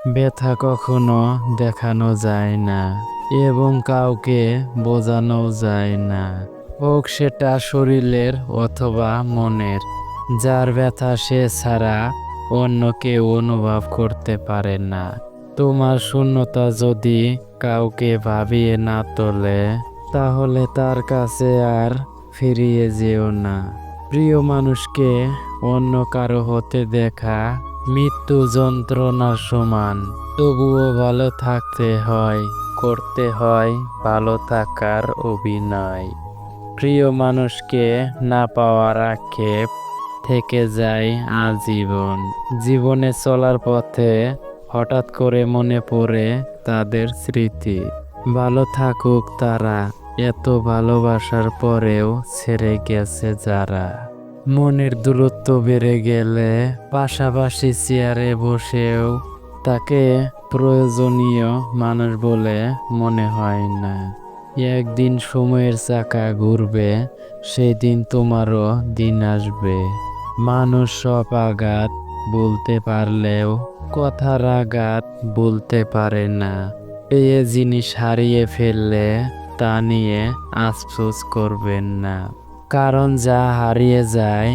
ব্যথা কখনো দেখানো যায় না এবং কাউকে বোঝানো যায় না, হোক সেটা শরীরের অথবা মনের। যার ব্যথা সে ছাড়া অন্য কেউ অনুভব করতে পারে না। তোমার শূন্যতা যদি কাউকে ভাবিয়ে না তোলে, তাহলে তার কাছে আর ফিরিয়ে যেও না। প্রিয় মানুষকে অন্য কারো হতে দেখা মৃত্যু যন্ত্রণার সমান। তবুও ভালো থাকতে হয়, করতে হয় ভালো থাকার অভিনয়। প্রিয় মানুষকে না পাওয়ার আক্ষেপ থেকে যায় আজীবন। জীবনে চলার পথে হঠাৎ করে মনে পড়ে তাদের স্মৃতি। ভালো থাকুক তারা, এত ভালোবাসার পরেও ছেড়ে গেছে যারা। মনের দূরত্ব বেড়ে গেলে পাশাপাশি চেয়ারে বসেও তাকে প্রয়োজনীয় মানুষ বলে মনে হয় না। একদিন সময়ের চাকা ঘুরবে, সেই দিন তোমারও দিন আসবে। মানুষ সব আঘাত বলতে পারলেও কথার আঘাত বলতে পারে না। এই জিনিস হারিয়ে ফেললে তা নিয়ে আফসোস করবেন না, কারণ যা হারিয়ে যায়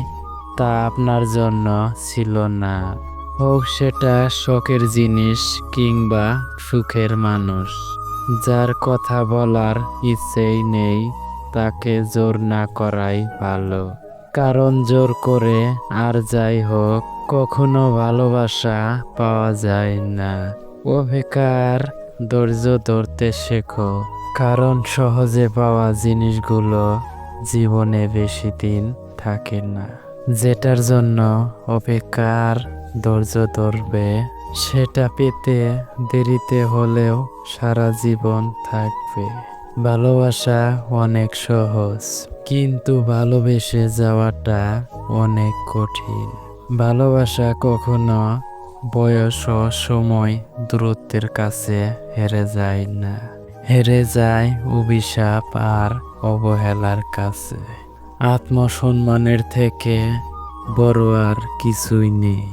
তা আপনার জন্য ছিল না। হোক সেটা শখের জিনিস কিংবা সুখের মানুষ। যার কথা বলার ইচ্ছেই নেই তাকে জোর না করাই ভালো, কারণ জোর করে আর যাই হোক কখনো ভালোবাসা পাওয়া যায় না। অপেক্ষার ধৈর্য ধরতে শেখো, কারণ সহজে পাওয়া জিনিসগুলো জীবনে বেশি দিন থাকে না। যেটার জন্য অপেক্ষার ধৈর্য ধরবে, সেটা পেতে দেরিতে হলেও সারা জীবন থাকবে। ভালোবাসা অনেক সহজ, কিন্তু ভালোবেসে যাওয়াটা অনেক কঠিন। ভালোবাসা কখনো বয়স ও সময় দূরত্বের কাছে হেরে যায় না, হেরে যায় অভিশাপ আর অবহেলার কাছে। আত্মসম্মানের থেকে বড় আর কিছুই নেই।